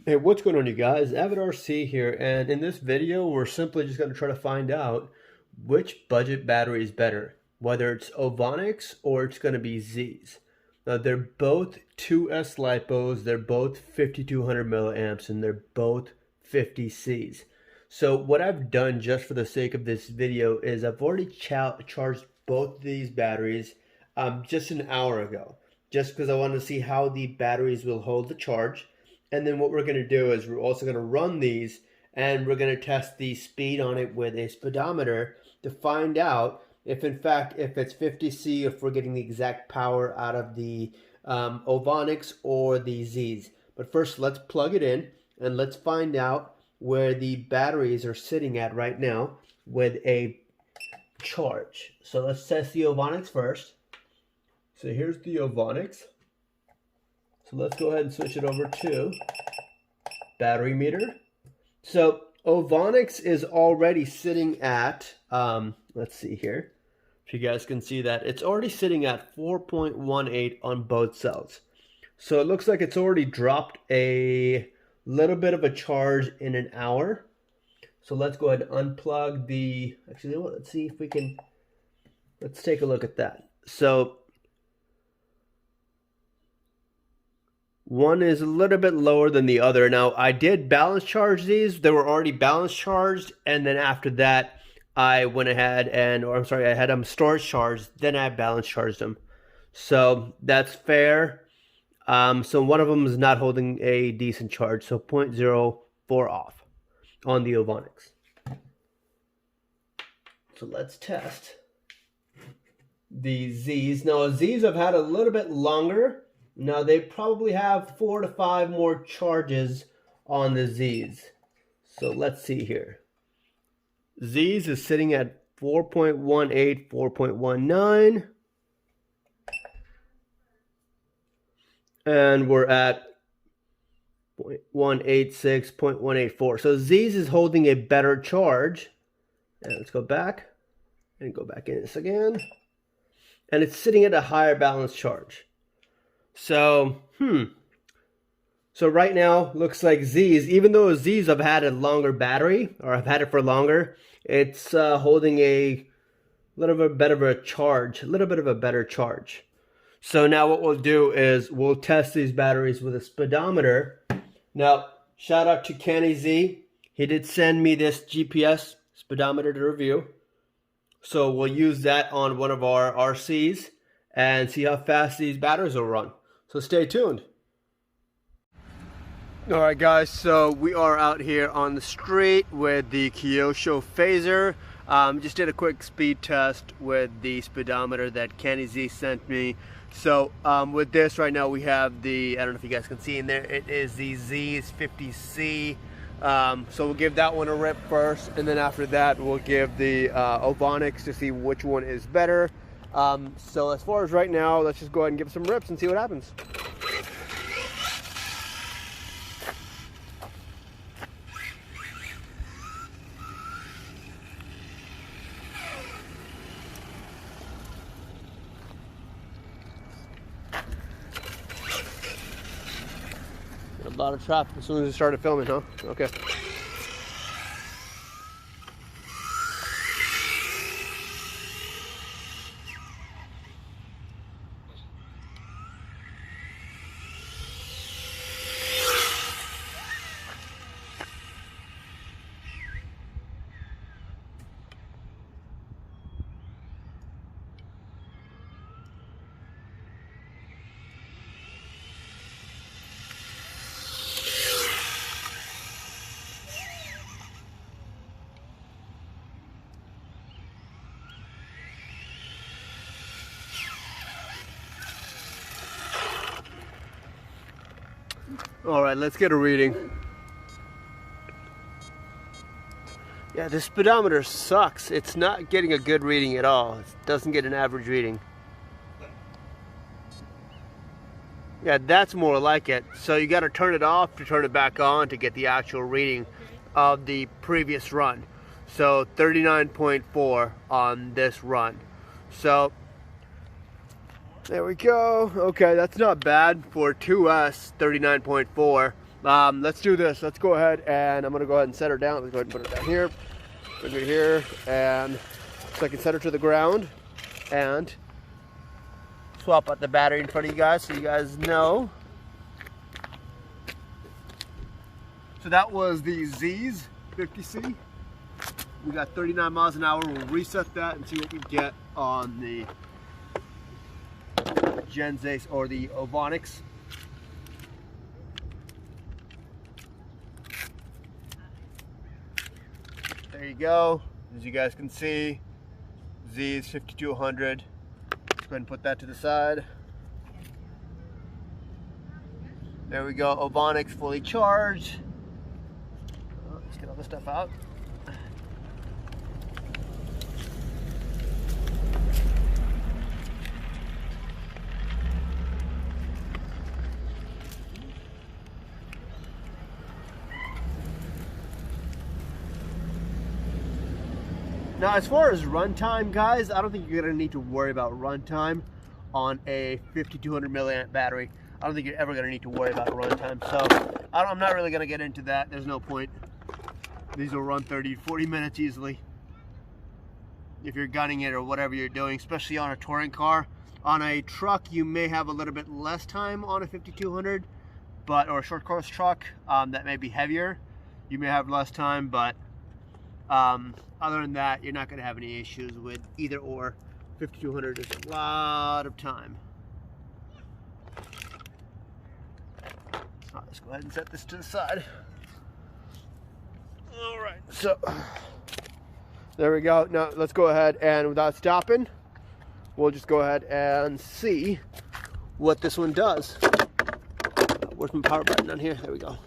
Hey, what's going on, you guys? AvidRC here, and in this video, we're simply just going to try to find out which budget battery is better, whether it's Ovonics or it's going to be Zee's. Now, they're both 2S lipos, they're both 5200 milliamps, and they're both 50 Cs. So what I've done just for the sake of this video is I've already charged both of these batteries just an hour ago, just because I wanted to see how the batteries will hold the charge. And then what we're going to do is we're also going to run these and we're going to test the speed on it with a speedometer to find out if in fact, if it's 50C, if we're getting the exact power out of the Ovonics or the Zees. But first, let's plug it in and let's find out where the batteries are sitting at right now with a charge. So let's test the Ovonics first. So here's the Ovonics. So let's go ahead and switch it over to battery meter. So Ovonics is already sitting at, let's see here, if you guys can see that, it's already sitting at 4.18 on both cells. So it looks like it's already dropped a little bit of a charge in an hour. So let's go ahead and unplug the, actually, let's see if we can, let's take a look at that. So one is a little bit lower than the other. Now, I did balance charge these. They were already balance charged. And then after that, I went ahead and, or I'm sorry, I had them storage charged. Then I balance charged them. So that's fair. So one of them is not holding a decent charge. So 0.04 off on the Ovonics. So let's test the Zees. Now, Zees I've had a little bit longer. Now, they probably have 4 to 5 more charges on the Zees. So let's see here. Zees is sitting at 4.18, 4.19. And we're at 0.186, 0.184. So Zees is holding a better charge. And let's go back and go back in this again. And it's sitting at a higher balance charge. So, So right now, looks like Zees, even though Zees I've had a longer battery, or I've had it for longer, it's holding a little bit better of a charge, a little bit of a better charge. So now what we'll do is we'll test these batteries with a speedometer. Now, shout out to Kenny Z. He did send me this GPS speedometer to review. So we'll use that on one of our RCs and see how fast these batteries will run. So stay tuned. All right, guys, so we are out here on the street with the Kyosho phaser. Just did a quick speed test with the speedometer that Kenny Z sent me. So with this right now, we have the, I don't know if you guys can see in there, it is the Zee's 50C. So we'll give that one a rip first, and then after that, we'll give the Ovonics to see which one is better. So as far as right now, let's just go ahead and give some rips and see what happens. A lot of traffic as soon as it started filming, huh? Okay. All right, let's get a reading. Yeah, this speedometer sucks. It's not getting a good reading at all. It doesn't get an average reading. Yeah, that's more like it. So you got to turn it off to turn it back on to get the actual reading of the previous run. So 39.4 on this run. So there we go. Okay, that's not bad for 2S 39.4. Let's do this. Let's go ahead and I'm going to go ahead and set her down. Let's go ahead and put it down here. Put it here, and so I can set her to the ground and swap out the battery in front of you guys so you guys know. So that was the Zee's 50C. We got 39 miles an hour. We'll reset that and see what we get on the Gen Z or the Ovonics. There you go. As you guys can see, Zee's 5200. Let's go ahead and put that to the side. There we go. Ovonics fully charged. Let's get all this stuff out. Now, as far as runtime, guys, I don't think you're going to need to worry about runtime on a 5200 milliamp battery. I don't think you're ever going to need to worry about runtime. So, I'm not really going to get into that. There's no point. These will run 30 to 40 minutes easily if you're gunning it or whatever you're doing, especially on a touring car. On a truck, you may have a little bit less time on a 5200, or a short course truck that may be heavier. You may have less time, but other than that, you're not going to have any issues with either or. 5200 is a lot of time. Let's go ahead and set this to the side. All right, so there we go. Now let's go ahead and without stopping, we'll just go ahead and see what this one does. Where's my power button on here? There we go.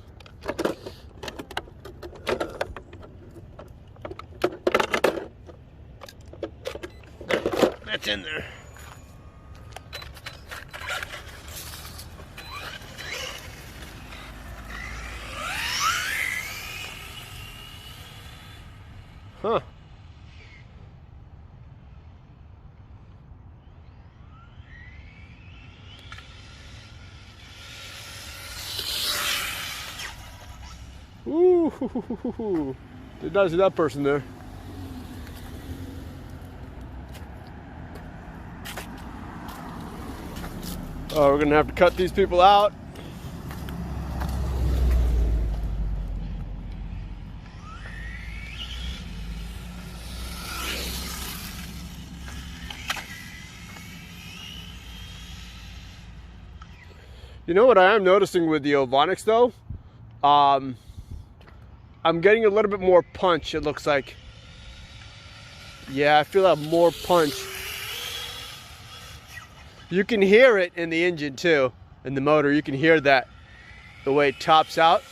That's in there. Huh. Ooh, did not see that person there. Oh, we're gonna have to cut these people out. You know what I am noticing with the Ovonics though? I'm getting a little bit more punch, it looks like. Yeah, I feel that more punch. You can hear it in the engine too, in the motor. You can hear that, the way it tops out.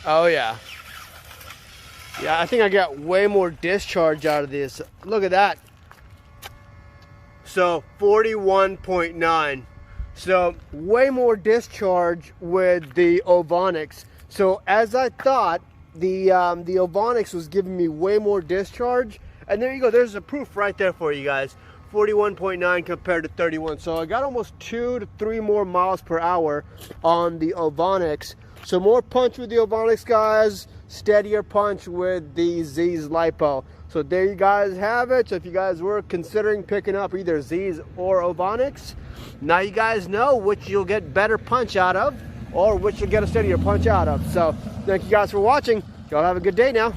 Oh yeah. Yeah, I think I got way more discharge out of this. Look at that. So 41.9. So way more discharge with the Ovonics. So as I thought, the Ovonics was giving me way more discharge. And there you go. There's a proof right there for you guys. 41.9 compared to 31. So I got almost 2 to 3 more miles per hour on the Ovonics. So more punch with the Ovonics, guys. Steadier punch with the Zee's Lipo. So there you guys have it. So if you guys were considering picking up either Zee's or Ovonics, now you guys know which you'll get better punch out of or which you'll get a steadier punch out of. So thank you guys for watching. Y'all have a good day now.